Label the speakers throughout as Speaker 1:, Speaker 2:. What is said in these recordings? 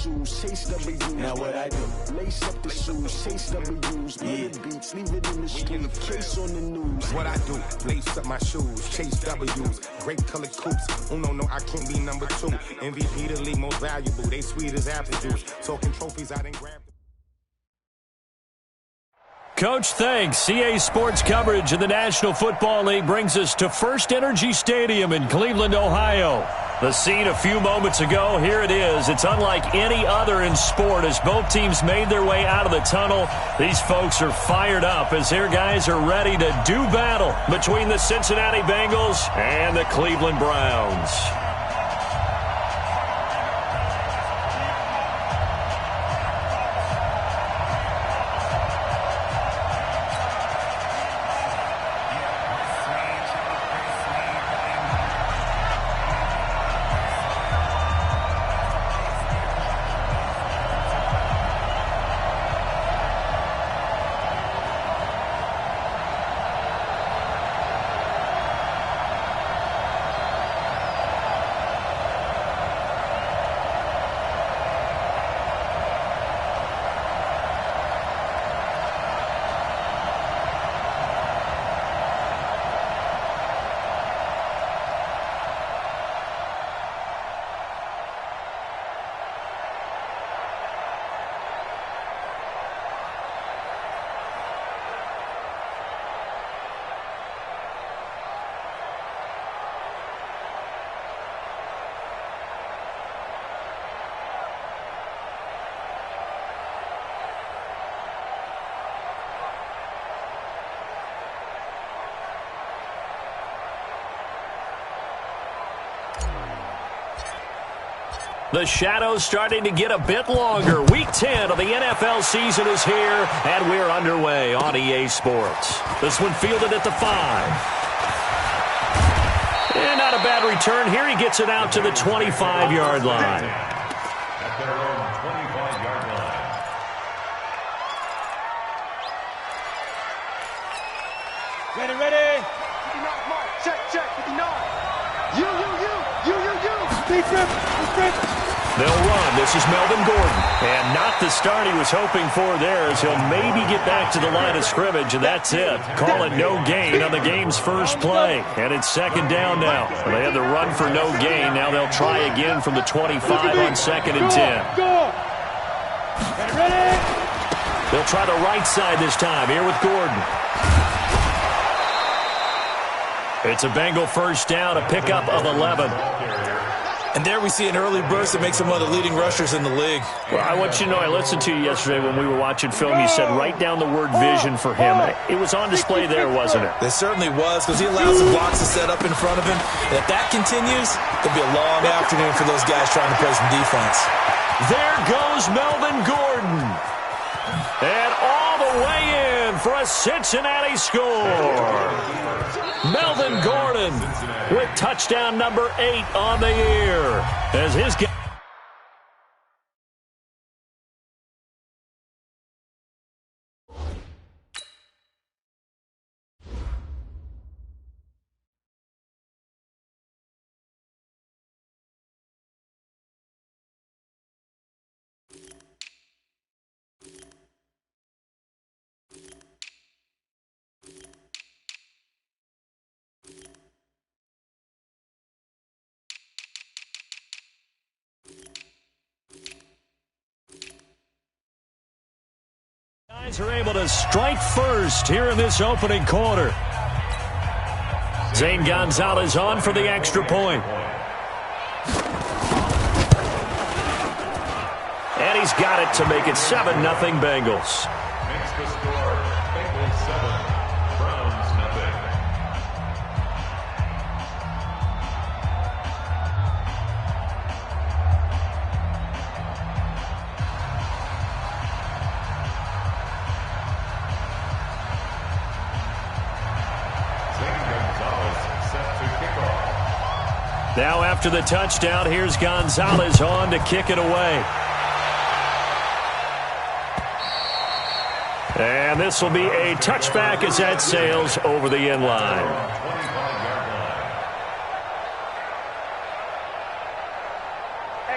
Speaker 1: shoes, chase W's.
Speaker 2: Now what I do?
Speaker 1: Lace up the shoes, chase W's. Yeah. Beats, leave it in the street, case on the news.
Speaker 2: What I do? Lace up my shoes, chase W's. Great colored coops. Oh no, I can't be number 2. MVP the league most valuable. They sweet as apple juice. Talking trophies, I didn't grab.
Speaker 3: Coach, thanks. CA Sports coverage of the National Football League brings us to First Energy Stadium in Cleveland, Ohio. The scene a few moments ago, here it is. It's unlike any other in sport as both teams made their way out of the tunnel. These folks are fired up as their guys are ready to do battle between the Cincinnati Bengals and the Cleveland Browns. The shadow's starting to get a bit longer. Week 10 of the NFL season is here, and we're underway on EA Sports. This one fielded at the 5. And not a bad return here. He gets it out to the 25-yard line.
Speaker 4: At their own 25-yard line.
Speaker 5: Ready. 59, mark. Check. 59. You. Defense.
Speaker 3: They'll run. This is Melvin Gordon. And not the start he was hoping for there as he'll maybe get back to the line of scrimmage, and that's it. Call it no gain on the game's first play. And it's second down now. They had the run for no gain. Now they'll try again from the 25 on second and 10.
Speaker 5: Ready.
Speaker 3: They'll try the right side this time here with Gordon. It's a Bengal first down, a pickup of 11.
Speaker 6: And there we see an early burst that makes him one of the leading rushers in the league.
Speaker 3: Well, I want you to know, I listened to you yesterday when we were watching film. You said write down the word vision for him. It was on display there, wasn't it?
Speaker 6: It certainly was, because he allows the blocks to set up in front of him. And if that continues, it'll be a long afternoon for those guys trying to play some defense.
Speaker 3: There goes Melvin Gordon. And all the way in for a Cincinnati score. Melvin Gordon with touchdown number 8 on the year as his game. Guys are able to strike first here in this opening quarter. Zane Gonzalez on for the extra point. And he's got it to make it 7-0 Bengals.
Speaker 4: Makes the score Bengals 7, Browns nothing.
Speaker 3: Now after the touchdown, here's Gonzalez on to kick it away. And this will be a touchback as that sails over the end line.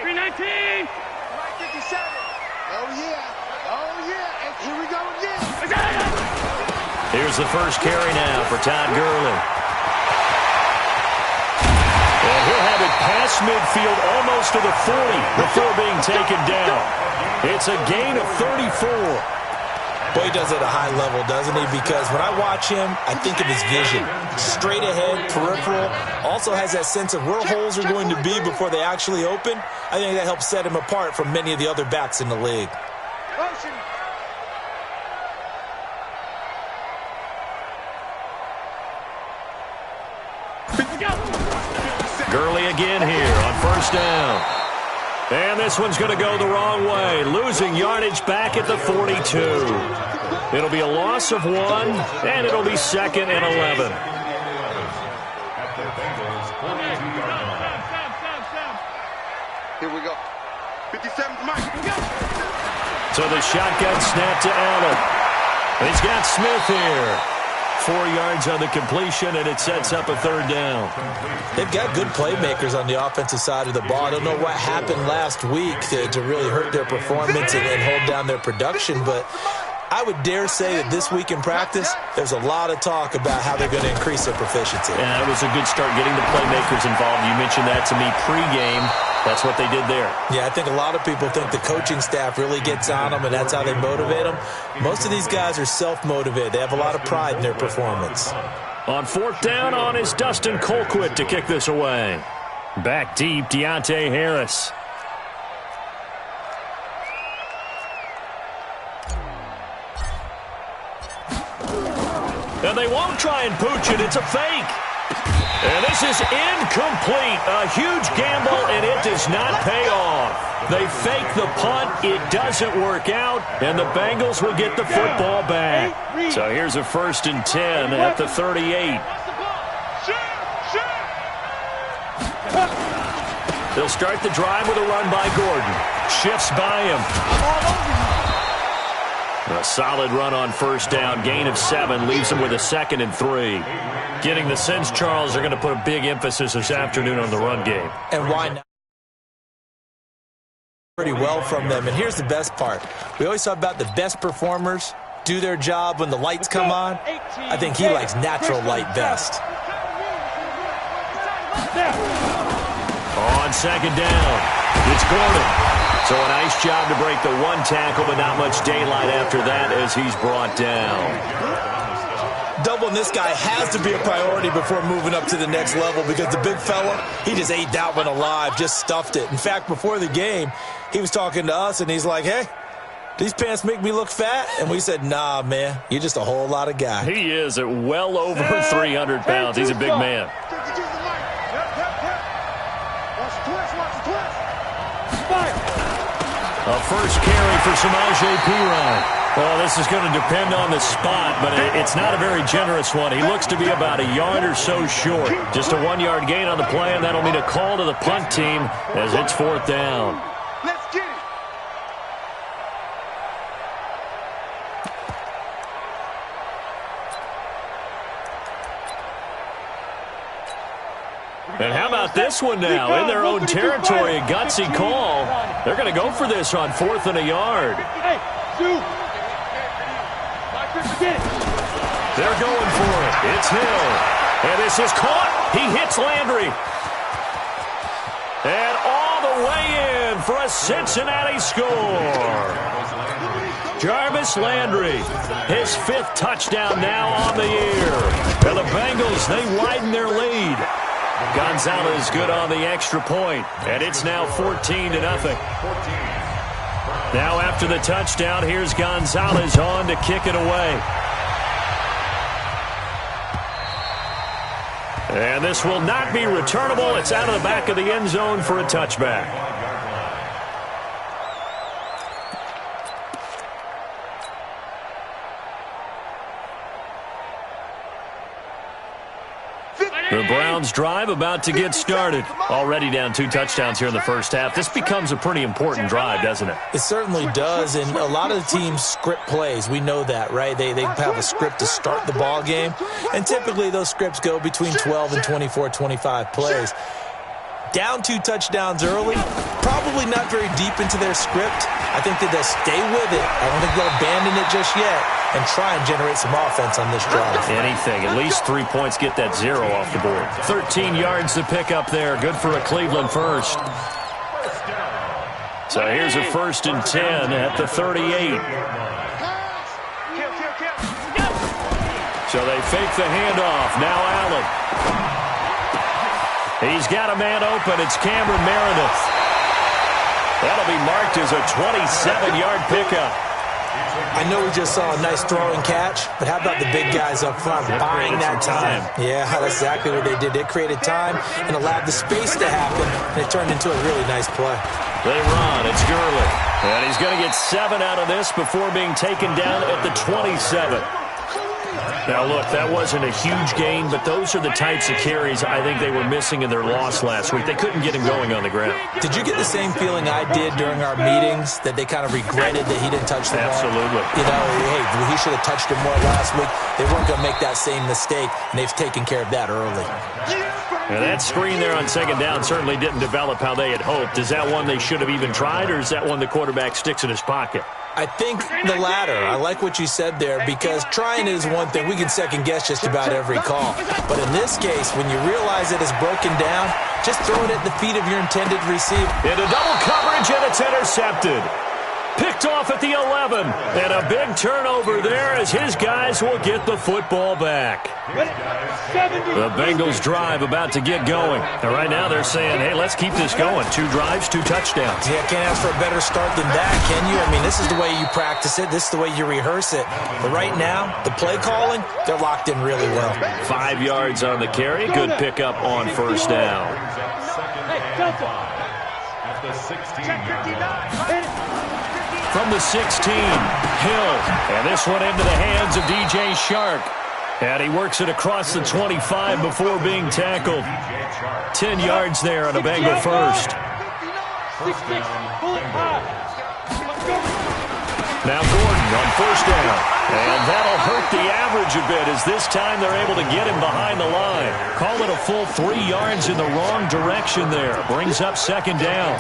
Speaker 5: 319. Here we go again.
Speaker 3: Here's the first carry now for Todd Gurley. And he'll have it past midfield almost to the 40 before being taken down. It's a gain of 34.
Speaker 6: Boy, he does it at a high level, doesn't he? Because when I watch him, I think of his vision. Straight ahead, peripheral. Also has that sense of where holes are going to be before they actually open. I think that helps set him apart from many of the other backs in the league.
Speaker 5: Motion.
Speaker 3: Gurley again here on first down. And this one's going to go the wrong way. Losing yardage back at the 42. It'll be a loss of 1, and it'll be 2nd and 11.
Speaker 5: Here we go. 57's Mike.
Speaker 3: So the shotgun snap to Allen. He's got Smith here. 4 yards on the completion, and it sets up a 3rd down.
Speaker 6: They've got good playmakers on the offensive side of the ball. I don't know what happened last week to really hurt their performance and hold down their production, but I would dare say that this week in practice, there's a lot of talk about how they're going to increase their proficiency.
Speaker 3: Yeah, that was a good start getting the playmakers involved. You mentioned that to me pregame. That's what they did there.
Speaker 6: Yeah, I think a lot of people think the coaching staff really gets on them, and that's how they motivate them. Most of these guys are self-motivated. They have a lot of pride in their performance.
Speaker 3: On 4th down on is Dustin Colquitt to kick this away. Back deep, Deontay Harris. And they won't try and pooch it. It's a fake. And this is incomplete. A huge gamble, and it does not pay off. They fake the punt. It doesn't work out, and the Bengals will get the football back. So here's a 1st and 10 at the 38. They'll start the drive with a run by Gordon. Shifts by him. A solid run on 1st down. Gain of 7 leaves them with a 2nd and 3. Getting the sense, Charles, they're going to put a big emphasis this afternoon on the run game.
Speaker 6: And why not? Pretty well from them. And here's the best part. We always talk about the best performers do their job when the lights come on. I think he likes natural light best.
Speaker 3: On 2nd down, it's Gordon. So a nice job to break the 1 tackle, but not much daylight after that as he's brought down.
Speaker 6: Doubling this guy has to be a priority before moving up to the next level because the big fella, he just ate that one alive, just stuffed it. In fact, before the game, he was talking to us, and he's like, hey, these pants make me look fat? And we said, nah, man, you're just a whole lot of guy.
Speaker 3: He is at well over 300 pounds. He's a big man. A first carry for Samaje Perine. Well, this is going to depend on the spot, but it's not a very generous one. He looks to be about a yard or so short. Just a 1-yard gain on the play, and that'll mean a call to the punt team as it's 4th down.
Speaker 5: Let's get it.
Speaker 3: And how about this one now? In their own territory, a gutsy call. They're going to go for this on 4th and a yard. They're going for it. It's Hill. And this is caught. He hits Landry. And all the way in for a Cincinnati score. Jarvis Landry, his 5th touchdown now on the year. And the Bengals, they widen their lead. Gonzalez good on the extra point, and it's now 14-0. Now after the touchdown, here's Gonzalez on to kick it away. And this will not be returnable. It's out of the back of the end zone for a touchback. The Browns drive about to get started. Already down 2 touchdowns here in the first half. This becomes a pretty important drive, doesn't it?
Speaker 6: It certainly does, and a lot of the teams script plays. We know that, right? They have a script to start the ball game, and typically those scripts go between 12 and 24, 25 plays. down 2 touchdowns early, probably not very deep into their script. I think that they'll stay with it. I don't think they'll abandon it just yet and try and generate some offense on this drive.
Speaker 3: Anything. At least 3 points, get that 0 off the board. 13 yards to pick up there. Good for a Cleveland first. So here's a 1st and 10 at the 38. So they fake the handoff. Now Allen. He's got a man open. It's Cameron Meredith. That'll be marked as a 27-yard pickup.
Speaker 6: I know we just saw a nice throwing catch, but how about the big guys up front buying that time? Yeah, that's exactly what they did. They created time and allowed the space to happen, and it turned into a really nice play.
Speaker 3: They run. It's Gurley. And he's going to get 7 out of this before being taken down at the 27. Now, look, that wasn't a huge gain, but those are the types of carries I think they were missing in their loss last week. They couldn't get him going on the ground.
Speaker 6: Did you get the same feeling I did during our meetings, that they kind of regretted that he didn't touch the ball?
Speaker 3: Absolutely.
Speaker 6: You know, hey, he should have touched him more last week. They weren't going to make that same mistake, and they've taken care of that early.
Speaker 3: And that screen there on 2nd down certainly didn't develop how they had hoped. Is that one they should have even tried, or is that one the quarterback sticks in his pocket?
Speaker 6: I think the latter. I like what you said there, because trying is one thing. We can second-guess just about every call. But in this case, when you realize it is broken down, just throw it at the feet of your intended receiver.
Speaker 3: Into double coverage, and it's intercepted. Picked off at the 11. And a big turnover there as his guys will get the football back. The Bengals drive about to get going. And right now they're saying, hey, let's keep this going. 2 drives, 2 touchdowns.
Speaker 6: Yeah, can't ask for a better start than that, can you? I mean, this is the way you practice it. This is the way you rehearse it. But right now, the play calling, they're locked in really well.
Speaker 3: 5 yards on the carry. Good pickup on 1st down.
Speaker 4: At the 16-yard line.
Speaker 3: From the 16, Hill. And this one into the hands of DJ Shark. And he works it across the 25 before being tackled. 10 yards there on a Bengal first. Now Gordon on 1st down. And that'll hurt the average a bit, as this time they're able to get him behind the line. Call it a full 3 yards in the wrong direction there. Brings up 2nd down.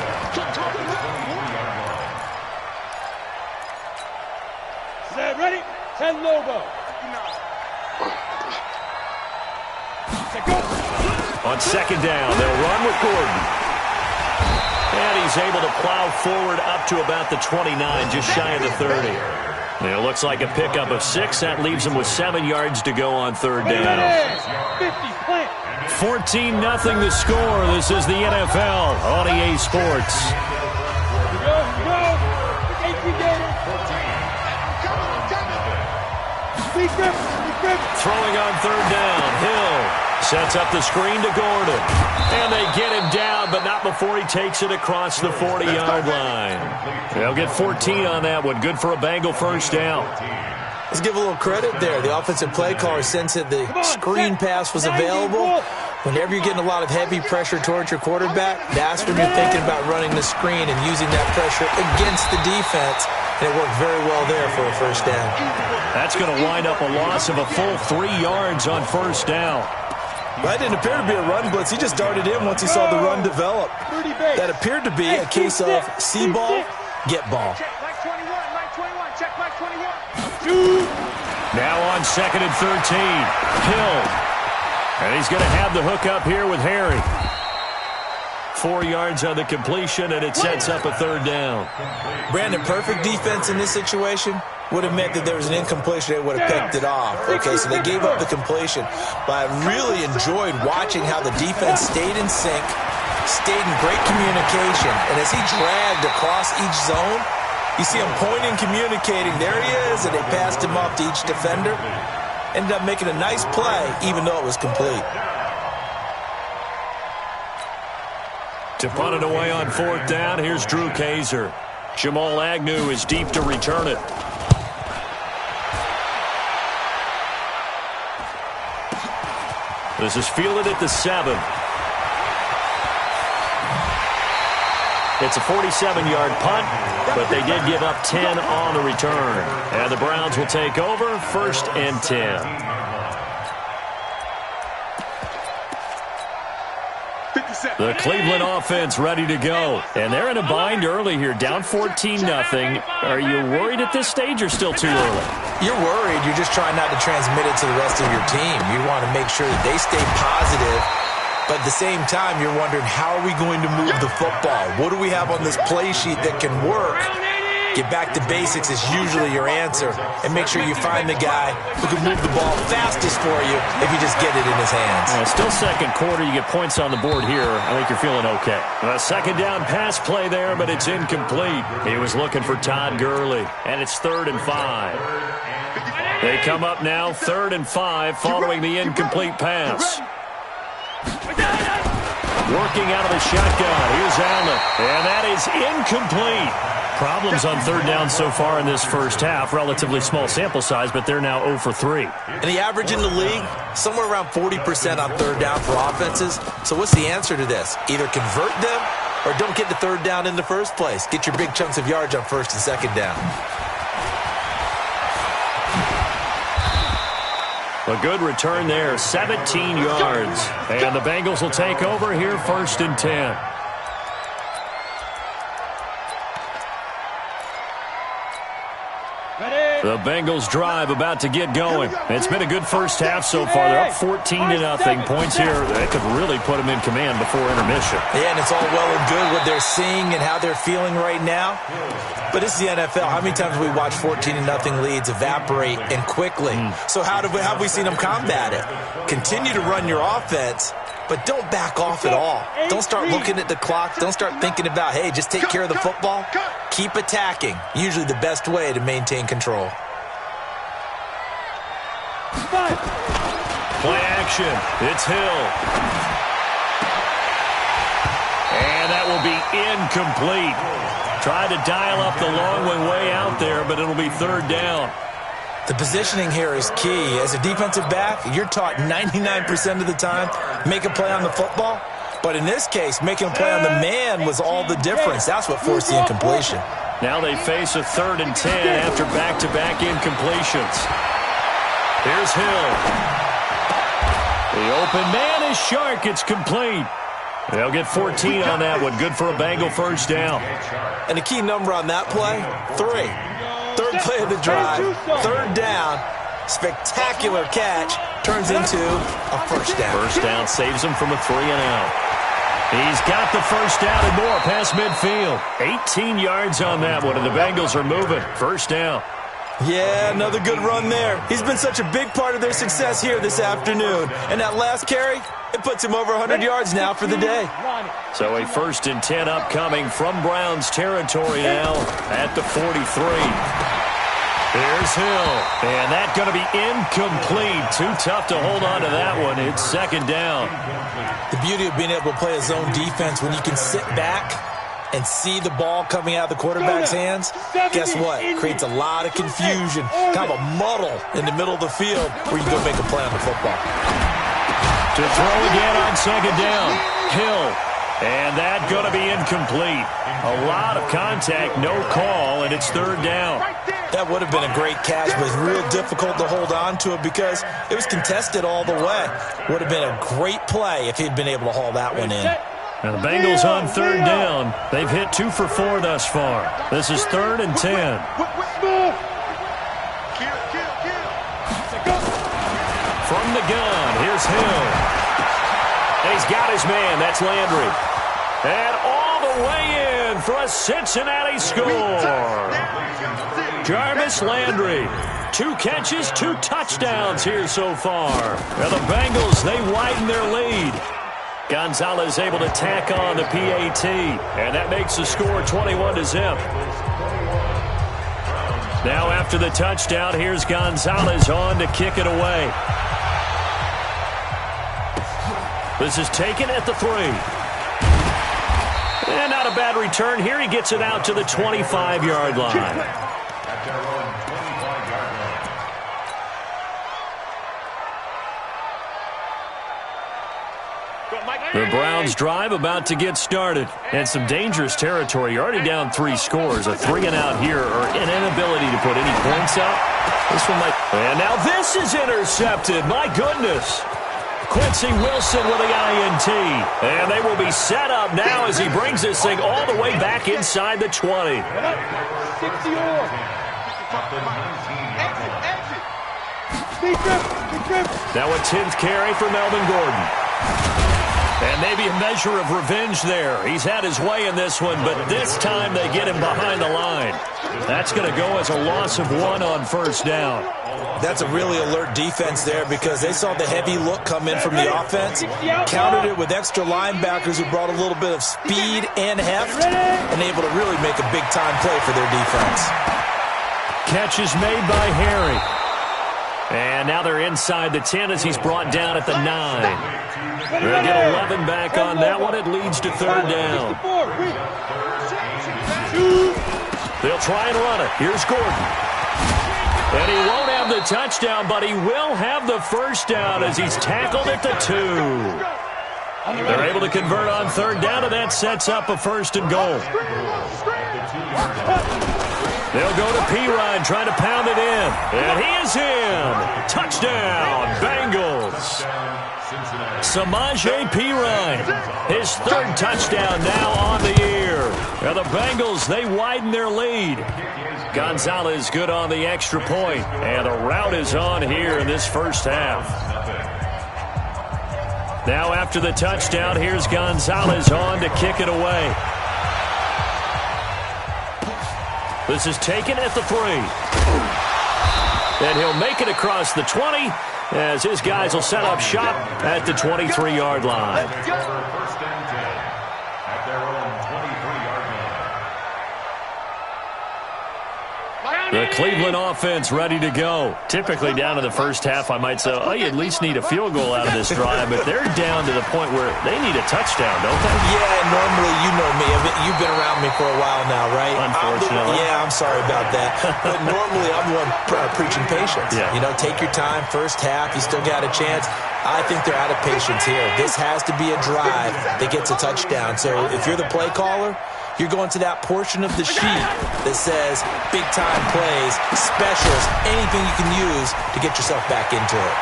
Speaker 5: Ready? 10 Lobo.
Speaker 3: On 2nd down, they'll run with Gordon. And he's able to plow forward up to about the 29, just shy of the 30. And it looks like a pickup of 6. That leaves him with 7 yards to go on 3rd down. 14-0 the score. This is the NFL on EA Sports. Throwing on 3rd down. Hill sets up the screen to Gordon. And they get him down, but not before he takes it across the 40-yard line. They'll get 14 on that one. Good for a Bengal 1st down.
Speaker 6: Let's give a little credit there. The offensive play caller sensed that the screen pass was available. Whenever you're getting a lot of heavy pressure towards your quarterback, that's when you're thinking about running the screen and using that pressure against the defense. And it worked very well there for a 1st down.
Speaker 3: That's going to wind up a loss of a full 3 yards on 1st down.
Speaker 6: That didn't appear to be a run blitz. He just darted in once he saw the run develop. That appeared to be a case of see ball, get ball.
Speaker 3: Now on 2nd and 13, Hill. And he's going to have the hook up here with Harry. 4 yards on the completion, and it sets up a 3rd down.
Speaker 6: Brandon, perfect defense in this situation would have meant that there was an incompletion. They would have picked it off. Okay, so they gave up the completion. But I really enjoyed watching how the defense stayed in sync, stayed in great communication. And as he dragged across each zone, you see him pointing, communicating. There he is, and they passed him off to each defender. Ended up making a nice play, even though it was complete.
Speaker 3: To punt it away on 4th down, here's Drew Kaiser. Jamal Agnew is deep to return it. This is fielded at the 7. It's a 47-yard punt, but they did give up 10 on the return. And the Browns will take over, 1st and 10. The Cleveland offense ready to go. And they're in a bind early here, down 14-0. Are you worried at this stage or still too early?
Speaker 6: You're worried. You're just trying not to transmit it to the rest of your team. You want to make sure that they stay positive. But at the same time, you're wondering, how are we going to move the football? What do we have on this play sheet that can work? Get back to basics is usually your answer. And make sure you find the guy who can move the ball fastest for you if you just get it in his hands.
Speaker 3: Still second quarter. You get points on the board here. I think you're feeling okay. A second down pass play there, but it's incomplete. He was looking for Todd Gurley, and it's 3rd and 5. They come up now 3rd and 5 following the incomplete pass. Working out of the shotgun. Here's Allen, and that is incomplete. Problems on 3rd down so far in this first half. Relatively small sample size, but they're now 0 for 3.
Speaker 6: And the average in the league, somewhere around 40% on 3rd down for offenses. So what's the answer to this? Either convert them or don't get to 3rd down in the first place. Get your big chunks of yards on 1st and 2nd down.
Speaker 3: A good return there, 17 yards. And the Bengals will take over here 1st and 10. The Bengals drive about to get going. It's been a good first half so far. They're up 14-0. Points here that could really put them in command before intermission.
Speaker 6: Yeah, and it's all well and good what they're seeing and how they're feeling right now. But it's the NFL. How many times have we watched 14-0 leads evaporate and quickly? So how have we seen them combat it? Continue to run your offense, but don't back off at all. Don't start looking at the clock. Don't start thinking about, hey, just take care of the football. Keep attacking. Usually the best way to maintain control.
Speaker 3: Play action. It's Hill. And that will be incomplete. Tried to dial up the long way out there, but it'll be 3rd down.
Speaker 6: The positioning here is key. As a defensive back, you're taught 99% of the time, make a play on the football. But in this case, making a play on the man was all the difference. That's what forced the incompletion.
Speaker 3: Now they face a 3rd and 10 after back-to-back incompletions. Here's Hill. The open man is Shark. It's complete. They'll get 14 on that one. Good for a Bengal 1st down.
Speaker 6: And the key number on that play, 3. 3rd play of the drive, 3rd down, spectacular catch, turns into a 1st down.
Speaker 3: 1st down saves him from a 3-and-out. He's got the 1st down and more past midfield. 18 yards on that one, and the Bengals are moving. 1st down.
Speaker 6: Yeah, another good run there. He's been such a big part of their success here this afternoon. And that last carry, it puts him over 100 yards now for the day.
Speaker 3: So a 1st and 10 upcoming from Browns territory now at the 43. Here's Hill. And that's going to be incomplete. Too tough to hold on to that one. It's 2nd down.
Speaker 6: The beauty of being able to play a zone defense when you can sit back and see the ball coming out of the quarterback's hands, guess what? Creates a lot of confusion, kind of a muddle in the middle of the field where you go make a play on the football.
Speaker 3: To throw again on 2nd down. Hill. And that's going to be incomplete. A lot of contact, no call, and it's 3rd down.
Speaker 6: That would have been a great catch, but it's real difficult to hold on to it because it was contested all the way. Would have been a great play if he'd been able to haul that one in.
Speaker 3: Now the Bengals on 3rd down. They've hit 2 for 4 thus far. This is 3rd and 10. From the gun, here's Hill. And he's got his man. That's Landry. And all the way in for a Cincinnati score. Jarvis Landry. 2 catches, 2 touchdowns here so far. Now the Bengals, they widen their lead. Gonzalez able to tack on the PAT, and that makes the score 21-0. Now after the touchdown, here's Gonzalez on to kick it away. This is taken at the 3. And not a bad return here. He gets it out to the 25-yard line. The Browns drive about to get started. And some dangerous territory. You're already down 3 scores. A 3-and-out here, or an inability to put any points up. This one might... And now this is intercepted. My goodness. Quincy Wilson with the INT. And they will be set up now as he brings this thing all the way back inside the 20.
Speaker 5: 60-yard.
Speaker 3: Now a 10th carry for Melvin Gordon. And maybe a measure of revenge there. He's had his way in this one, but this time they get him behind the line. That's going to go as a loss of 1 on first down.
Speaker 6: That's a really alert defense there because they saw the heavy look come in from the offense, countered it with extra linebackers who brought a little bit of speed and heft, and able to really make a big-time play for their defense.
Speaker 3: Catch is made by Harry. And now they're inside the 10 as he's brought down at the 9. They're going to get 11 back on that one. It leads to third down. They'll try and run it. Here's Gordon. And he won't have the touchdown, but he will have the first down as he's tackled at the 2. They're able to convert on third down, and that sets up a first and goal. They'll go to Pirine, trying to pound it in. And he is in. Touchdown, Bengals. Samaje Pirine, his third touchdown now on the year. Now the Bengals, they widen their lead. Gonzalez good on the extra point. And the route is on here in this first half. Now after the touchdown, here's Gonzalez on to kick it away. This is taken at the 3. And he'll make it across the 20 as his guys will set up shop at the 23-yard line.
Speaker 4: First and 10 at their own 23-yard line.
Speaker 3: The Cleveland offense ready to go. Typically down to the first half, I might say, oh, you at least need a field goal out of this drive. But they're down to the point where they need a touchdown, don't they?
Speaker 6: Yeah, normally, you know me. You've been around me for a while now, right?
Speaker 3: Unfortunately.
Speaker 6: I'm sorry about that. But normally, I'm the one preaching patience.
Speaker 3: Yeah.
Speaker 6: You know, take your time. First half, you still got a chance. I think they're out of patience here. This has to be a drive that gets a touchdown. So if you're the play caller, you're going to that portion of the sheet that says big-time plays, specials, anything you can use to get yourself back into it.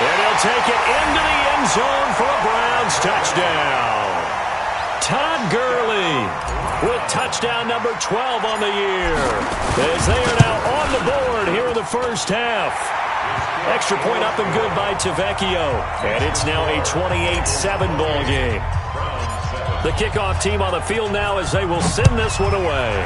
Speaker 3: And he'll take it into the end zone for a Browns touchdown. Todd Gurley with touchdown number 12 on the year as they are now on the board here in the first half. Extra point up and good by Tavecchio. And it's now a 28-7 ball game. The kickoff team on the field now as they will send this one away.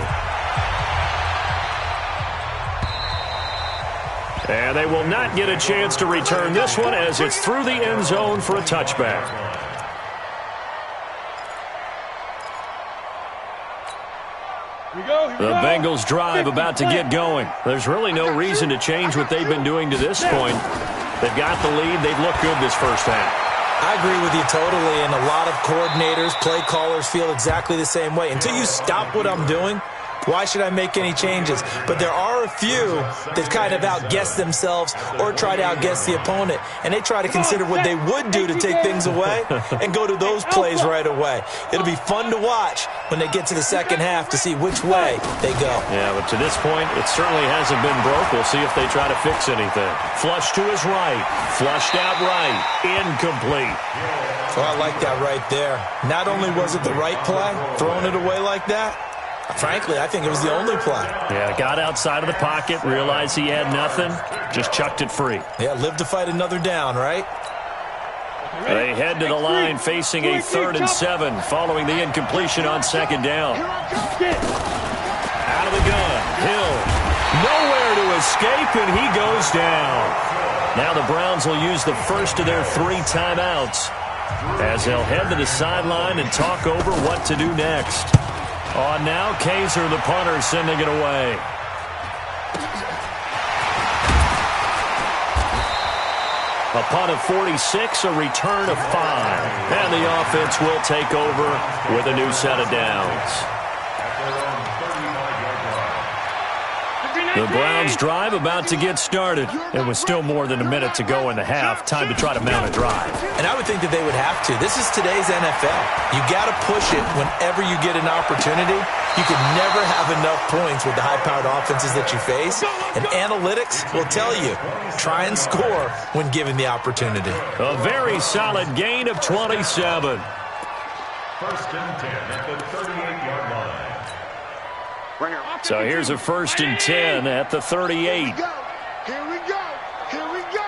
Speaker 3: And they will not get a chance to return this one as it's through the end zone for a touchback. The Bengals drive about to get going. There's really no reason to change what they've been doing to this point. They've got the lead. They've looked good this first half.
Speaker 6: I agree with you totally, and a lot of coordinators, play callers feel exactly the same way. Until you stop what I'm doing, why should I make any changes? But there are a few that kind of outguess themselves or try to outguess the opponent, and they try to consider what they would do to take things away and go to those plays right away. It'll be fun to watch when they get to the second half to see which way they go.
Speaker 3: Yeah, but to this point, it certainly hasn't been broke. We'll see if they try to fix anything. Flush to his right. Flushed out right. Incomplete.
Speaker 6: Well, I like that right there. Not only was it the right play, throwing it away like that, frankly, I think it was the only play.
Speaker 3: Yeah, got outside of the pocket, realized he had nothing, just chucked it free.
Speaker 6: Yeah, live to fight another down, right?
Speaker 3: They head to the line facing a 3rd and 7 following the incompletion on second down. Out of the gun, Hill. Nowhere to escape, and he goes down. Now the Browns will use the first of their 3 timeouts as they'll head to the sideline and talk over what to do next. On now, Kaiser, the punter, sending it away. A punt of 46, a return of 5. And the offense will take over with a new set of downs. The Browns drive about to get started. And with still more than a minute to go in the half, time to try to mount a drive.
Speaker 6: And I would think that they would have to. This is today's NFL. You got to push it whenever you get an opportunity. You can never have enough points with the high-powered offenses that you face. And analytics will tell you, try and score when given the opportunity.
Speaker 3: A very solid gain of 27.
Speaker 4: First and 10 at the 38-yard line.
Speaker 3: So here's a 1st and 10 at the 38.
Speaker 1: Here we go. Here we go.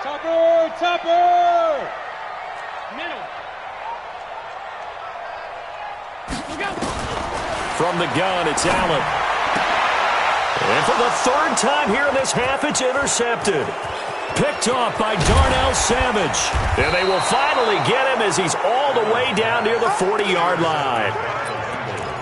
Speaker 5: Topper! Middle.
Speaker 3: From the gun, it's Allen. And for the 3rd time here in this half, it's intercepted. Picked off by Darnell Savage. And they will finally get him as he's all the way down near the 40-yard line.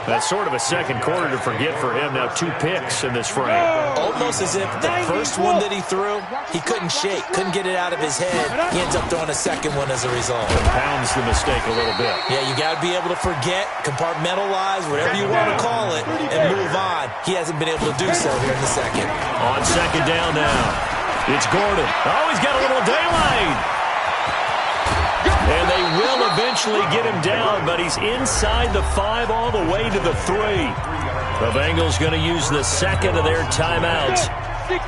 Speaker 3: That's sort of a second quarter to forget for him. Now 2 picks in this frame.
Speaker 6: Almost as if the first one that he threw, he couldn't shake, couldn't get it out of his head. He ends up throwing a second one as a result.
Speaker 3: Compounds the mistake a little bit.
Speaker 6: Yeah, you got to be able to forget, compartmentalize, whatever you want to call it, and move on. He hasn't been able to do so here in the second.
Speaker 3: On 2nd down now, it's Gordon. Oh, he's got a little daylight. And they will eventually get him down, but he's inside the 5 all the way to the 3. The Bengals going to use the second of their timeouts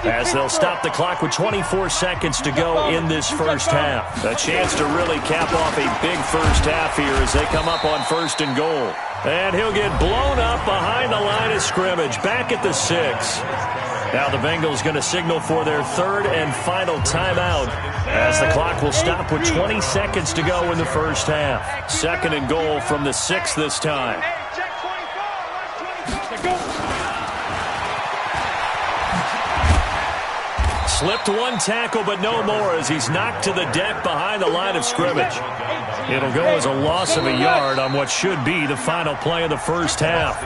Speaker 3: as they'll stop the clock with 24 seconds to go in this first half. A chance to really cap off a big first half here as they come up on 1st and goal. And he'll get blown up behind the line of scrimmage, back at the 6. Now the Bengals going to signal for their 3rd and final timeout as the clock will stop with 20 seconds to go in the first half. 2nd and goal from the 6 this time. Slipped one tackle, but no more as he's knocked to the deck behind the line of scrimmage. It'll go as a loss of a yard on what should be the final play of the first half.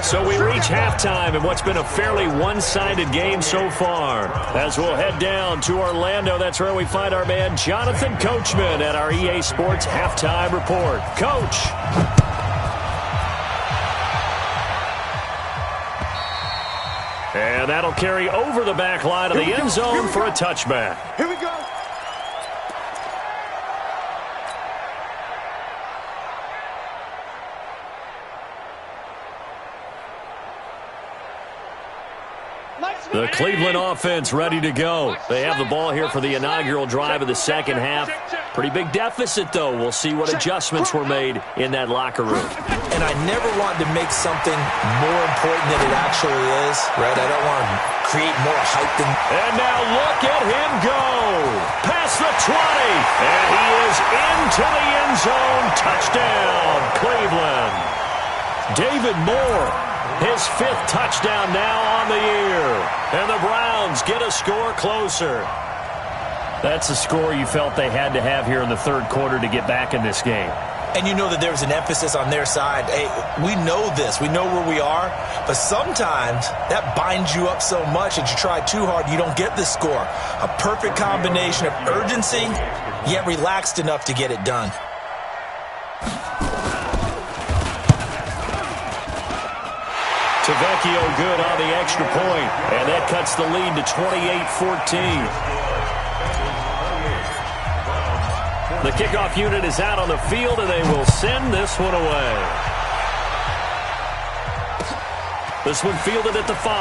Speaker 3: So we reach halftime in what's been a fairly one-sided game so far. As we'll head down to Orlando, that's where we find our man Jonathan Coachman at our EA Sports Halftime Report. Coach. And that'll carry over the back line of the end zone for a touchback.
Speaker 1: Here we go.
Speaker 3: The Cleveland offense ready to go. They have the ball here for the inaugural drive of the second half. Pretty big deficit, though. We'll see what adjustments were made in that locker room.
Speaker 6: And I never want to make something more important than it actually is, right? I don't want to create more hype than...
Speaker 3: And now look at him go. Past the 20. And he is into the end zone. Touchdown, Cleveland. David Moore. His 5th touchdown now on the year. And the Browns get a score closer. That's a score you felt they had to have here in the 3rd quarter to get back in this game.
Speaker 6: And you know that there's an emphasis on their side. Hey, we know this. We know where we are. But sometimes that binds you up so much that you try too hard, you don't get the score. A perfect combination of urgency, yet relaxed enough to get it done.
Speaker 3: Tavecchio good on the extra point, and that cuts the lead to 28-14. The kickoff unit is out on the field, and they will send this one away. This one fielded at the 5.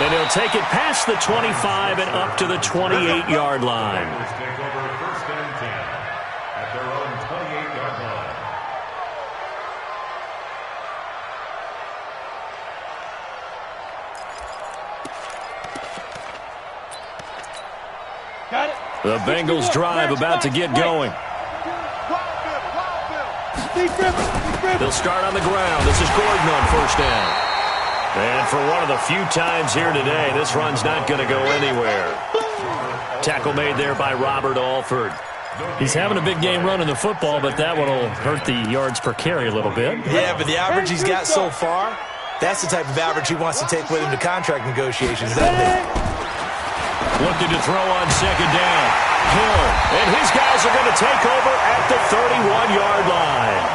Speaker 3: And he'll take it past the 25 and up to the 28-yard line.
Speaker 4: Take over 1st and 10 at their own 28-yard line.
Speaker 5: Got it.
Speaker 3: The Bengals drive about to get going. They'll start on the ground. This is Gordon on 1st down. And for one of the few times here today, this run's not going to go anywhere. Tackle made there by Robert Alford. He's having a big game running the football, but that one will hurt the yards per carry a little bit.
Speaker 6: Yeah, but the average he's got so far, that's the type of average he wants to take with him to contract negotiations, doesn't he?
Speaker 3: Looking to throw on 2nd down. Hill, and his guys are going to take over at the 31-yard line.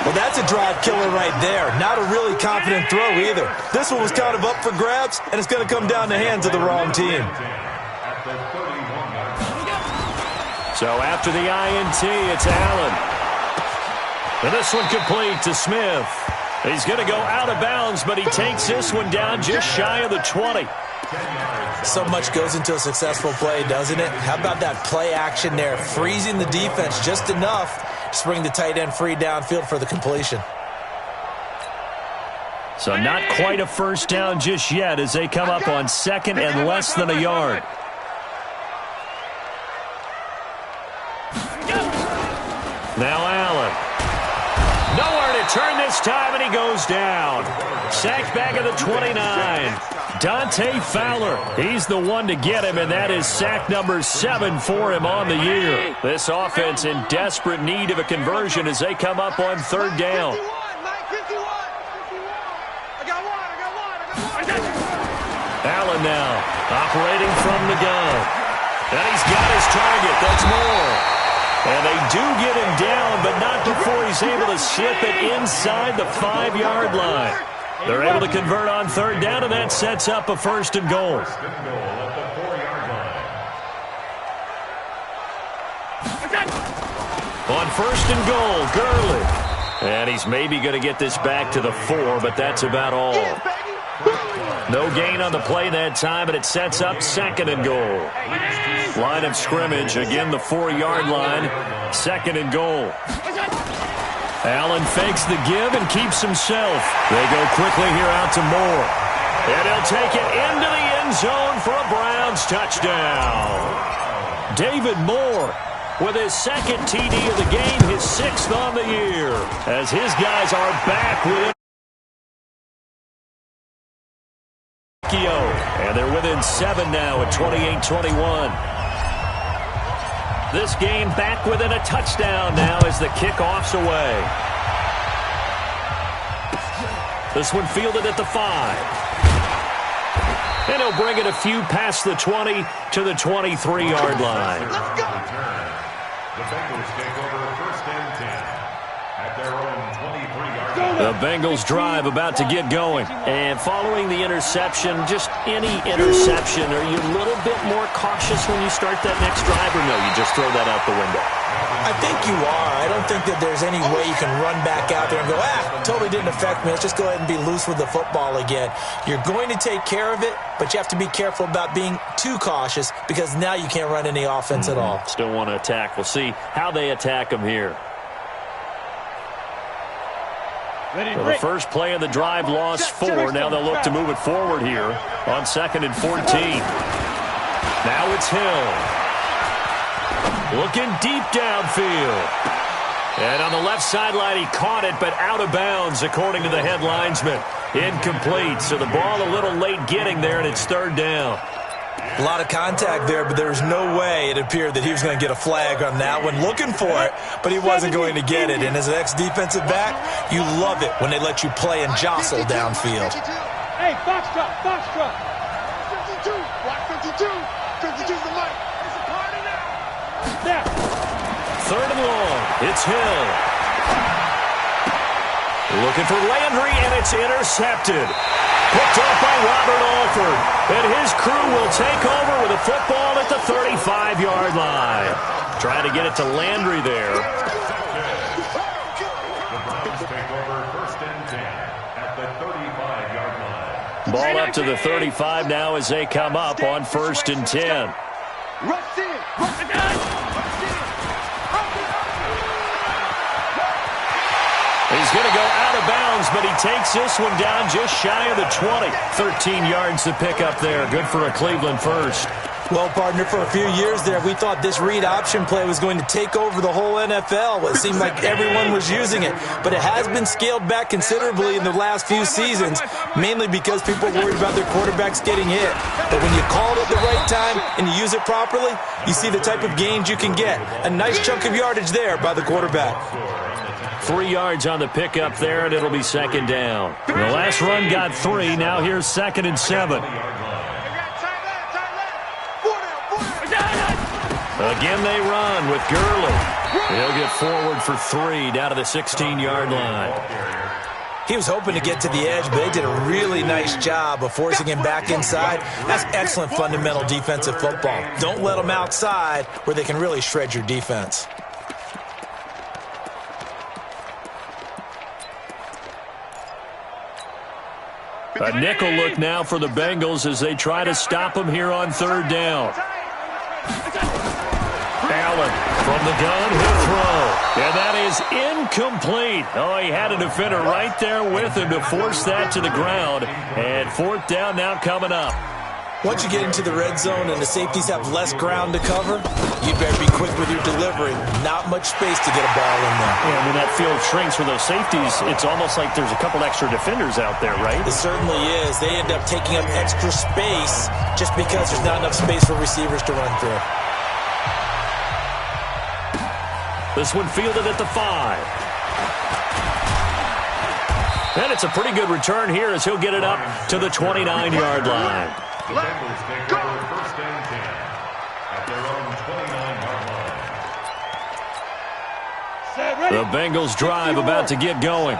Speaker 6: Well, that's a drive killer right there. Not a really confident throw either. This one was kind of up for grabs, and it's going to come down the hands of the wrong team.
Speaker 3: So after the INT, it's Allen. And this one complete to Smith. He's going to go out of bounds, but he takes this one down just shy of the 20.
Speaker 6: So much goes into a successful play, doesn't it? How about that play action there? Freezing the defense just enough to bring the tight end free downfield for the completion.
Speaker 3: So not quite a first down just yet as they come up on second and less than a yard. Now Allen. Nowhere to turn this time, and he goes down. Sacked back at the 29. Dante Fowler, he's the one to get him, and that is sack number 7 for him on the year. This offense in desperate need of a conversion as they come up on third down. Allen now operating from the gun. And he's got his target. That's Moore. And they do get him down, but not before he's able to slip it inside the 5-yard line. They're able to convert on third down, and that sets up a first and goal. On first and goal, Gurley. And he's maybe going to get this back to the 4, but that's about all. No gain on the play that time, and it sets up second and goal. Line of scrimmage, again the 4-yard line, second and goal. Allen fakes the give and keeps himself. They go quickly here out to Moore. And he'll take it into the end zone for a Browns touchdown. David Moore with his second TD of the game, his 6th on the year, as his guys are back with it. And they're within 7 now at 28-21. This game back within a touchdown now as the kickoff's away. This one fielded at the 5. And he'll bring it a few past the 20 to the 23-yard line.
Speaker 4: Let's go. The Bengals take over first and 10 at their own 23-yard line.
Speaker 3: The Bengals drive about to get going. And following the interception, just any interception, are you a little bit more cautious when you start that next drive, or no, you just throw that out the window?
Speaker 6: I think you are. I don't think that there's any way you can run back out there and go, totally didn't affect me. Let's just go ahead and be loose with the football again. You're going to take care of it, but you have to be careful about being too cautious because now you can't run any offense at all.
Speaker 3: Still want to attack. We'll see how they attack them here. So the first play of the drive lost 4. Now they'll look to move it forward here on 2nd and 14. Now it's Hill. Looking deep downfield. And on the left sideline, he caught it, but out of bounds, according to the head linesman. Incomplete. So the ball a little late getting there, and it's third down.
Speaker 6: A lot of contact there, but there was no way it appeared that he was going to get a flag on that one. Looking for it, but he wasn't going to get it. And as an ex-defensive back, you love it when they let you play and jostle downfield.
Speaker 5: Hey, box truck, box truck.
Speaker 1: 52, block 52. 52's the light. It's a party now.
Speaker 5: There.
Speaker 3: Third and long. It's Hill. Looking for Landry, and it's intercepted. Picked off by Robert Alford. And his crew will take over with a football at the 35-yard line. Trying to get it to Landry there.
Speaker 4: The Browns take over first and 10 at the 35-yard line.
Speaker 3: Ball up to the 35 now as they come up on first and 10.
Speaker 1: Rush in. Rush in.
Speaker 3: He's going to go out of bounds, but he takes this one down just shy of the 20. 13 yards to pick up there. Good for a Cleveland first.
Speaker 6: Well, partner, for a few years there, we thought this read option play was going to take over the whole NFL. It seemed like everyone was using it, but it has been scaled back considerably in the last few seasons, mainly because people are worried about their quarterbacks getting hit. But when you call it at the right time and you use it properly, you see the type of gains you can get. A nice chunk of yardage there by the quarterback.
Speaker 3: 3 yards on the pickup there, and it'll be second down. The last run got 3. Now here's 2nd and 7. Again they run with Gurley. He'll get forward for 3 down to the 16-yard line.
Speaker 6: He was hoping to get to the edge, but they did a really nice job of forcing him back inside. That's excellent fundamental defensive football. Don't let them outside where they can really shred your defense.
Speaker 3: A nickel look now for the Bengals as they try to stop him here on 3rd down. Allen from the gun, he'll throw. And that is incomplete. Oh, he had a defender right there with him to force that to the ground. And 4th down now coming up.
Speaker 6: Once you get into the red zone and the safeties have less ground to cover, you'd better be quick with your delivery. Not much space to get a ball in there.
Speaker 3: Yeah, when that field shrinks for those safeties, it's almost like there's a couple extra defenders out there, right?
Speaker 6: It certainly is. They end up taking up extra space just because there's not enough space for receivers to run through.
Speaker 3: This one fielded at the 5. And it's a pretty good return here as he'll get it up to the 29-yard line.
Speaker 4: The Bengals take over 1st and 10 at their own 29-yard line.
Speaker 3: The Bengals drive about to get going.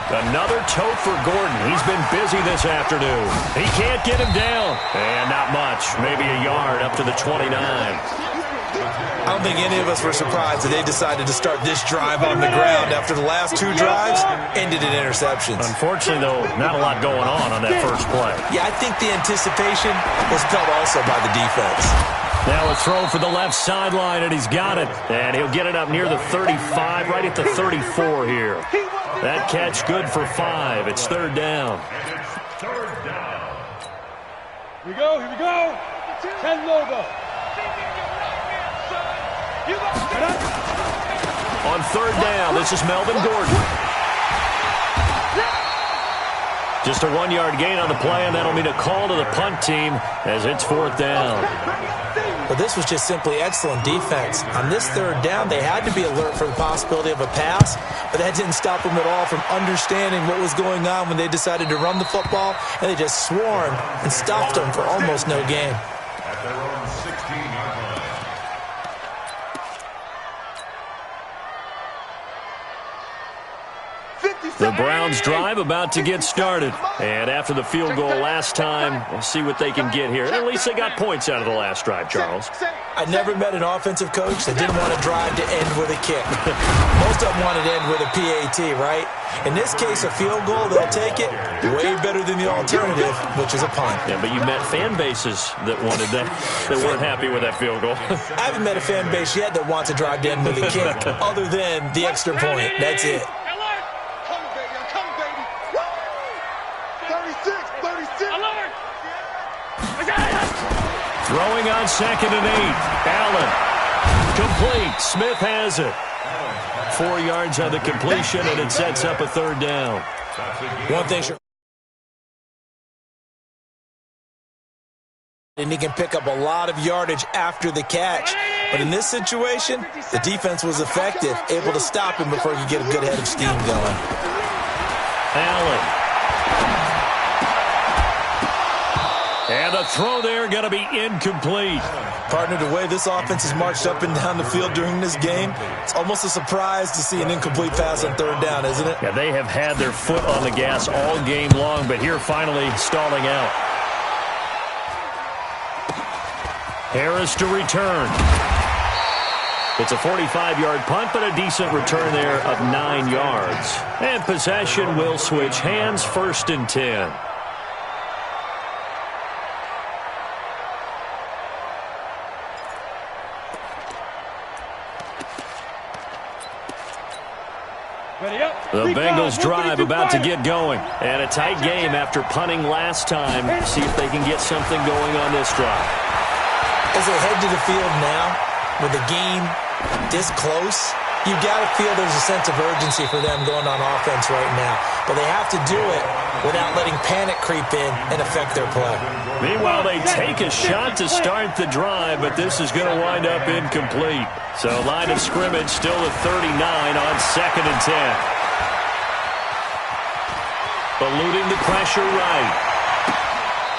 Speaker 3: Another tote for Gordon. He's been busy this afternoon. He can't get him down. And not much. Maybe a yard up to the 29.
Speaker 6: I don't think any of us were surprised that they decided to start this drive on the ground after the last 2 drives ended in interceptions.
Speaker 3: Unfortunately, though, not a lot going on that first play.
Speaker 6: Yeah, I think the anticipation was felt also by the defense.
Speaker 3: Now a throw for the left sideline, and he's got it. And he'll get it up near the 35, right at the 34 here. That catch good for 5. It's 3rd down.
Speaker 4: And it's 3rd down.
Speaker 5: Here we go, here we go. 10 logo.
Speaker 3: On 3rd down, this is Melvin Gordon. Just a 1-yard gain on the play, and that'll mean a call to the punt team as it's 4th down.
Speaker 6: But this was just simply excellent defense. On this 3rd down, they had to be alert for the possibility of a pass, but that didn't stop them at all from understanding what was going on when they decided to run the football, and they just swarmed and stopped them for almost no gain.
Speaker 4: At their own 16-yard line.
Speaker 3: The Browns drive about to get started. And after the field goal last time, we'll see what they can get here. At least they got points out of the last drive, Charles.
Speaker 6: I never met an offensive coach that didn't want to drive to end with a kick. Most of them wanted to end with a PAT, right? In this case, a field goal, they'll take it way better than the alternative, which is a punt.
Speaker 3: Yeah, but you met fan bases that wanted that, that weren't happy with that field goal.
Speaker 6: I haven't met a fan base yet that wants to drive to end with a kick, other than the extra point. That's it.
Speaker 3: Throwing on 2nd and 8. Allen. Complete. Smith has it. 4 yards on the completion, and it sets up a 3rd down.
Speaker 6: One thing sure. And he can pick up a lot of yardage after the catch. But in this situation, the defense was effective, able to stop him before he could get a good head of steam going.
Speaker 3: Allen. And the throw there going to be incomplete.
Speaker 6: Partner, the way this offense has marched up and down the field during this game, it's almost a surprise to see an incomplete pass on 3rd down, isn't it?
Speaker 3: Yeah, they have had their foot on the gas all game long, but here finally stalling out. Harris to return. It's a 45-yard punt, but a decent return there of 9 yards. And possession will switch hands, 1st and 10. The Bengals drive about to get going. And a tight game after punting last time. See if they can get something going on this drive.
Speaker 6: As they head to the field now, with the game this close, you've got to feel there's a sense of urgency for them going on offense right now. But they have to do it without letting panic creep in and affect their play.
Speaker 3: Meanwhile, they take a shot to start the drive, but this is going to wind up incomplete. So line of scrimmage still at 39 on 2nd and 10. Eluding the pressure right.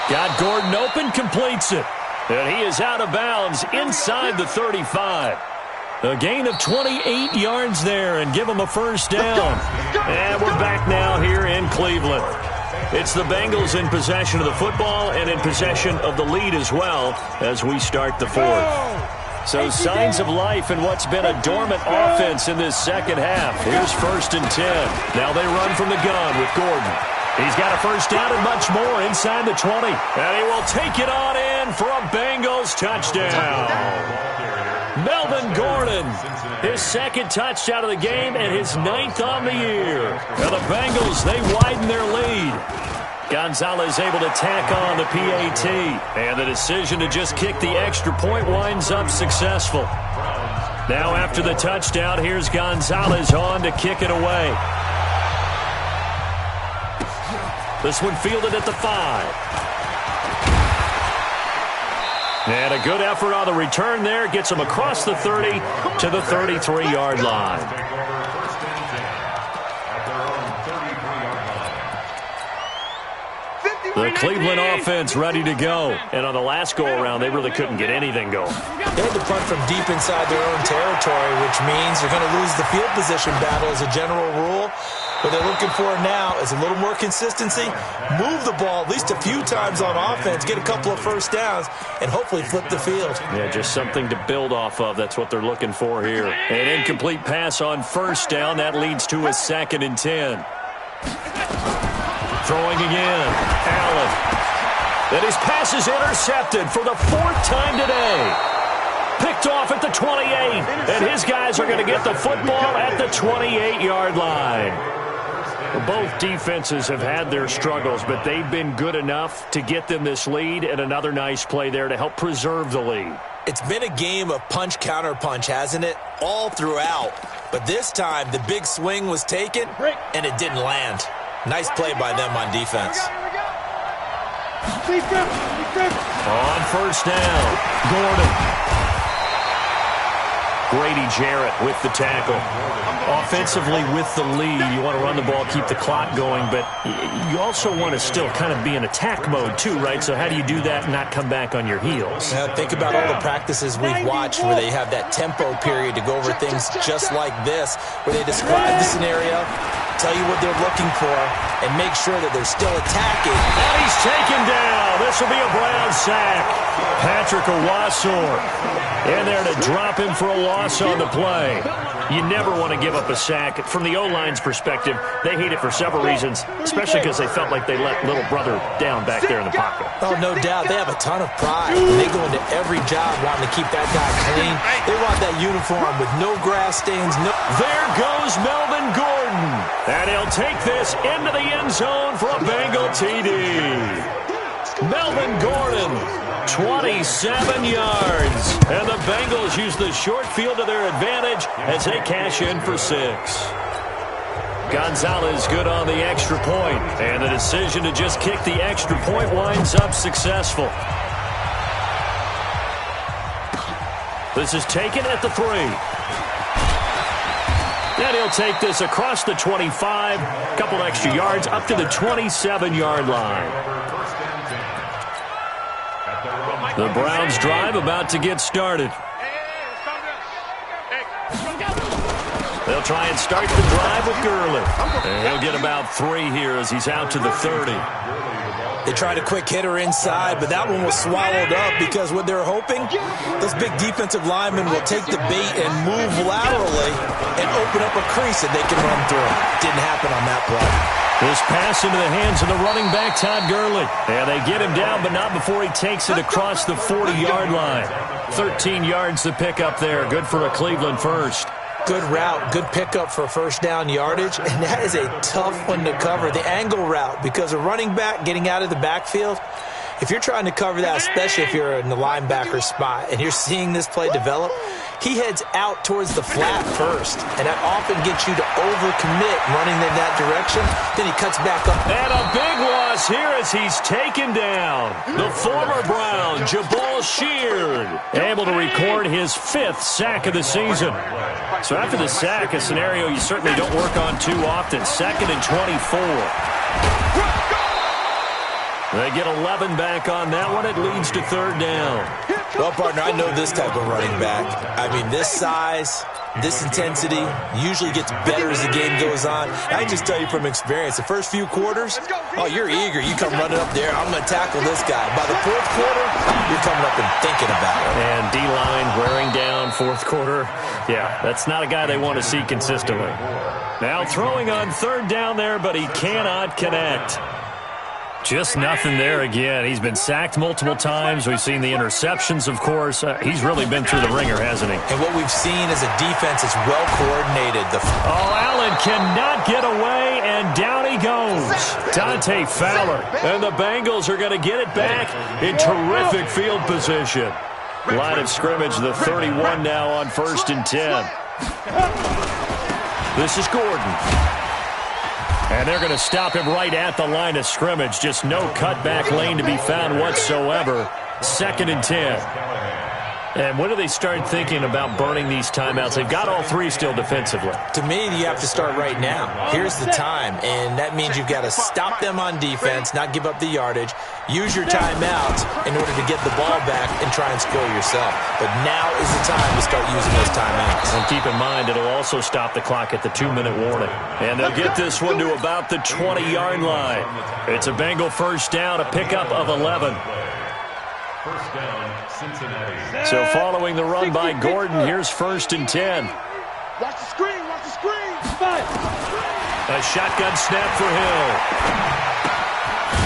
Speaker 3: Got Gordon open, completes it. And he is out of bounds inside the 35. A gain of 28 yards there and give him a first down. And we're back now here in Cleveland. It's the Bengals in possession of the football and in possession of the lead as well as we start the fourth. So signs of life in what's been a dormant offense in this second half. Here's 1st and 10. Now they run from the gun with Gordon. He's got a first down and much more inside the 20. And he will take it on in for a Bengals touchdown. Melvin Gordon, his 2nd touchdown of the game and his 9th on the year. Now the Bengals, they widen their lead. Gonzalez able to tack on the PAT. And the decision to just kick the extra point winds up successful. Now after the touchdown, here's Gonzalez on to kick it away. This one fielded at the 5. And a good effort on the return there. Gets him across the 30 to the 33-yard line. The Cleveland offense ready to go. And on the last go-around, they really couldn't get anything going.
Speaker 6: They had to punt from deep inside their own territory, which means they're going to lose the field position battle as a general rule. What they're looking for now is a little more consistency, move the ball at least a few times on offense, get a couple of first downs, and hopefully flip the field.
Speaker 3: Yeah, just something to build off of. That's what they're looking for here. An incomplete pass on first down. That leads to a 2nd and 10. Throwing again. Allen. And his pass is intercepted for the 4th time today. Picked off at the 28. And his guys are going to get the football at the 28-yard line. Both defenses have had their struggles, but they've been good enough to get them this lead, and another nice play there to help preserve the lead.
Speaker 6: It's been a game of punch-counter-punch, hasn't it? All throughout. But this time, the big swing was taken, and it didn't land. Nice play by them on defense.
Speaker 3: On first down, Gordon. Grady Jarrett with the tackle. Offensively with the lead, you want to run the ball, keep the clock going, but you also want to still kind of be in attack mode too, right? So how do you do that and not come back on your heels?
Speaker 6: Think about all the practices we've watched where they have that tempo period to go over things just like this, where they describe the scenario, tell you what they're looking for, and make sure that they're still attacking.
Speaker 3: And he's taken down. This will be a Brown sack. Patrick Owasor in there to drop him for a loss on the play. You never want to give up a sack. From the O-line's perspective, they hate it for several reasons, especially because they felt like they let little brother down back there in the pocket.
Speaker 6: Oh, no doubt. They have a ton of pride. They go into every job wanting to keep that guy clean. They want that uniform with no grass stains.
Speaker 3: There goes Melvin Gordon. And he'll take this into the end zone for a Bengal TD. Melvin Gordon, 27 yards. And the Bengals use the short field to their advantage as they cash in for 6. Gonzalez good on the extra point. And the decision to just kick the extra point winds up successful. This is taken at the 3. And he'll take this across the 25, a couple extra yards, up to the 27-yard line. The Browns drive about to get started. They'll try and start the drive with Gurley. And he'll get about 3 here as he's out to the 30.
Speaker 6: They tried a quick hitter inside, but that one was swallowed up because what they're hoping, those big defensive linemen will take the bait and move laterally and open up a crease that they can run through. Didn't happen on that play.
Speaker 3: This pass into the hands of the running back, Todd Gurley. And they get him down, but not before he takes it across the 40-yard line. 13 yards to pick up there. Good for a Cleveland first.
Speaker 6: Good route, good pickup for first down yardage, and that is a tough one to cover, the angle route, because a running back getting out of the backfield, if you're trying to cover that, especially if you're in the linebacker spot, and you're seeing this play develop, he heads out towards the flat first, and that often gets you to overcommit running in that direction. Then he cuts back up.
Speaker 3: And a big loss here as he's taken down. The former Brown, Jabal Sheard, able to record his 5th sack of the season. So after the sack, a scenario you certainly don't work on too often. 2nd and 24. They get 11 back on that one. It leads to third down.
Speaker 6: Well, partner, I know this type of running back. I mean, this size, this intensity usually gets better as the game goes on. I just tell you from experience, the first few quarters, oh, you're eager. You come running up there, I'm going to tackle this guy. By the fourth quarter, you're coming up and thinking about it.
Speaker 3: And D-line wearing down fourth quarter. Yeah, that's not a guy they want to see consistently. Now throwing on third down there, but he cannot connect. Just nothing there again. He's been sacked multiple times. We've seen the interceptions, of course. He's really been through the ringer, hasn't he?
Speaker 6: And what we've seen is a defense is well coordinated.
Speaker 3: Allen cannot get away, and down he goes. Dante Fowler. And the Bengals are going to get it back in terrific field position. Line of scrimmage, the 31 now on 1st and 10. This is Gordon. And they're going to stop him right at the line of scrimmage. Just no cutback lane to be found whatsoever. 2nd and 10. And when do they start thinking about burning these timeouts? They've got all three still defensively.
Speaker 6: To me, you have to start right now. Here's the time, and that means you've got to stop them on defense, not give up the yardage, use your timeouts in order to get the ball back and try and score yourself. But now is the time to start using those timeouts.
Speaker 3: And keep in mind, it'll also stop the clock at the 2-minute warning. And they'll get this one to about the 20-yard line. It's a Bengal first down, a pickup of 11.
Speaker 4: First down, Cincinnati.
Speaker 3: So following the run by Gordon, here's 1st and 10.
Speaker 5: Watch the screen, watch the screen.
Speaker 3: A shotgun snap for Hill.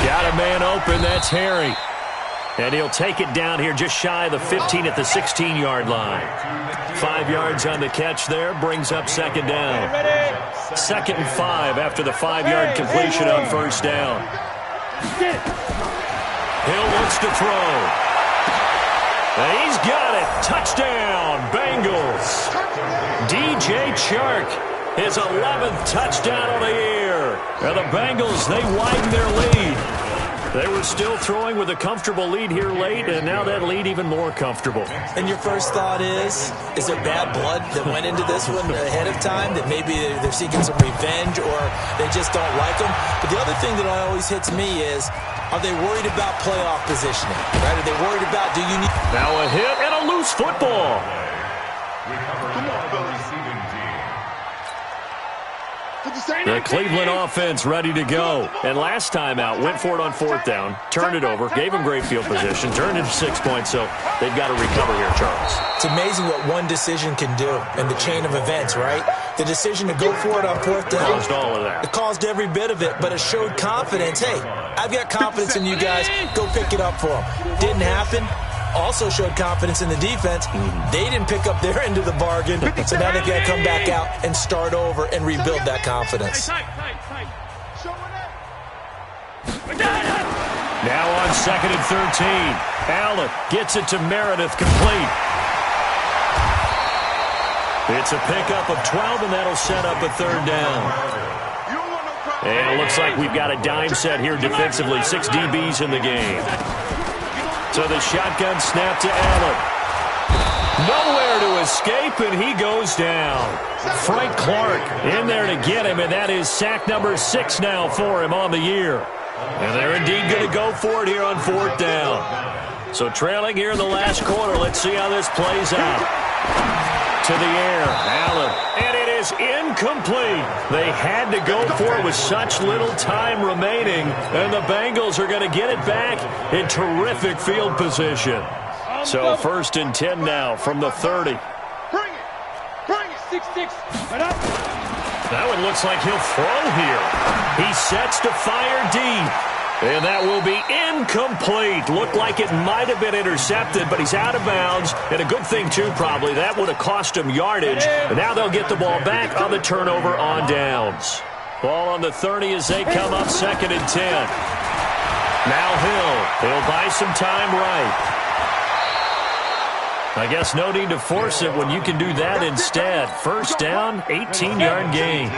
Speaker 3: Got a man open, that's Harry. And he'll take it down here just shy of the 15 at the 16-yard line. 5 yards on the catch there, brings up 2nd down. 2nd and 5 after the 5-yard completion on 1st down. Hill wants to throw. And he's got it. Touchdown, Bengals. DJ Chark, his 11th touchdown of the year. And the Bengals, they widen their lead. They were still throwing with a comfortable lead here late, and now that lead even more comfortable.
Speaker 6: And your first thought is there bad blood that went into this one ahead of time, that maybe they're seeking some revenge or they just don't like them? But the other thing that always hits me is, are they worried about playoff positioning? Right? Are they worried about, do you need...
Speaker 3: Now a hit and a loose football.
Speaker 4: Recovered by the receiving team.
Speaker 3: The Cleveland offense ready to go. And last time out, went for it on 4th down, turned it over, gave them great field position, turned it 6 points, so they've got to recover here, Charles.
Speaker 6: It's amazing what one decision can do in the chain of events, right? The decision to go for it on 4th down.
Speaker 3: Caused all of that.
Speaker 6: It caused every bit of it, but it showed confidence. Hey, I've got confidence in you guys. Go pick it up for them. Didn't happen. Also showed confidence in the defense. They didn't pick up their end of the bargain, so now they've got to come back out and start over and rebuild that confidence.
Speaker 3: Now on 2nd and 13. Allen gets it to Meredith, complete. It's a pickup of 12, and that'll set up a 3rd down. And it looks like we've got a dime set here defensively. 6 DBs in the game. So the shotgun snap to Allen. Nowhere to escape, and he goes down. Frank Clark in there to get him, and that is sack number 6 now for him on the year. And they're indeed going to go for it here on 4th down. So trailing here in the last quarter. Let's see how this plays out. To the air, Allen, and it is incomplete. They had to go for it with such little time remaining, and the Bengals are going to get it back in terrific field position. So 1st and 10 now from the 30.
Speaker 5: Bring it, 6-6.
Speaker 3: That one looks like he'll throw here. He sets to fire deep. And that will be incomplete. Looked like it might have been intercepted, but he's out of bounds. And a good thing, too, probably. That would have cost him yardage. And now they'll get the ball back on the turnover on downs. Ball on the 30 as they come up 2nd and 10. Now Hill. He'll buy some time right. I guess no need to force it when you can do that instead. First down, 18-yard gain.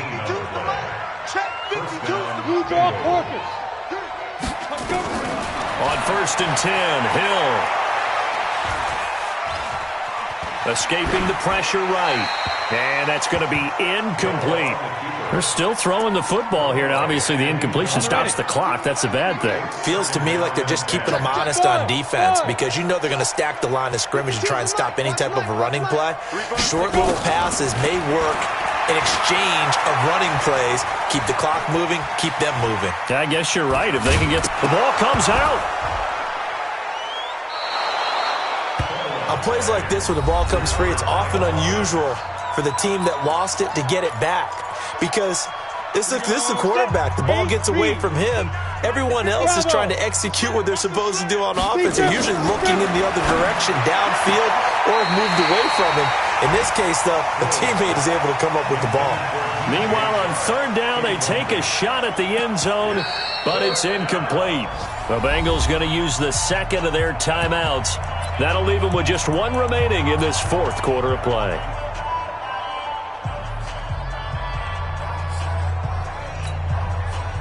Speaker 3: On 1st and 10, Hill. Escaping the pressure right. And that's going to be incomplete. They're still throwing the football here. Now, obviously, the incompletion stops the clock. That's a bad thing.
Speaker 6: Feels to me like they're just keeping them honest on defense because you know they're going to stack the line of scrimmage and try and stop any type of a running play. Short little passes may work in exchange of running plays. Keep the clock moving, keep them moving.
Speaker 3: Yeah, I guess you're right. If they can get the ball comes out.
Speaker 6: On plays like this, when the ball comes free, it's often unusual for the team that lost it to get it back because this is the quarterback. The ball gets away from him. Everyone else is trying to execute what they're supposed to do on offense. They're usually looking in the other direction, downfield, or have moved away from him. In this case, though, the teammate is able to come up with the ball.
Speaker 3: Meanwhile, on third down, they take a shot at the end zone, but it's incomplete. The Bengals going to use the second of their timeouts. That'll leave them with just one remaining in this fourth quarter of play.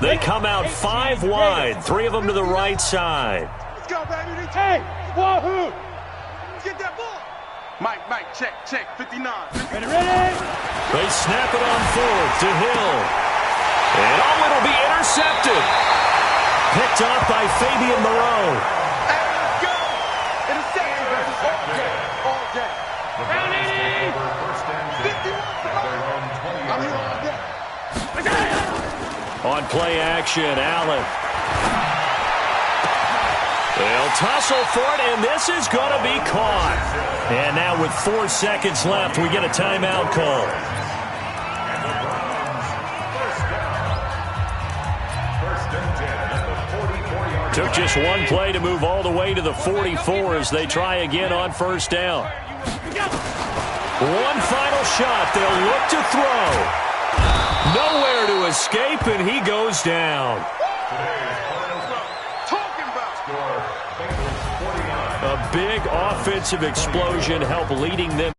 Speaker 3: They come out 5 wide, 3 of them to the right side.
Speaker 5: Let's go, baby. Hey, wahoo! Get that ball. Mike, check, 59. Ready?
Speaker 3: They snap it on fourth to Hill. And it'll be intercepted. Picked off by Fabian Moreau.
Speaker 5: Hey, let's go! Intercepted. All day. Round 80. 51. I'm here all day.
Speaker 3: On play action, Allen. They'll tussle for it, and this is going to be caught. And now with 4 seconds left, we get a timeout call. Took just one play to move all the way to the 44 as they try again on first down. One final shot. They'll look to throw. Nowhere to escape, and he goes down. A big offensive explosion helped leading them.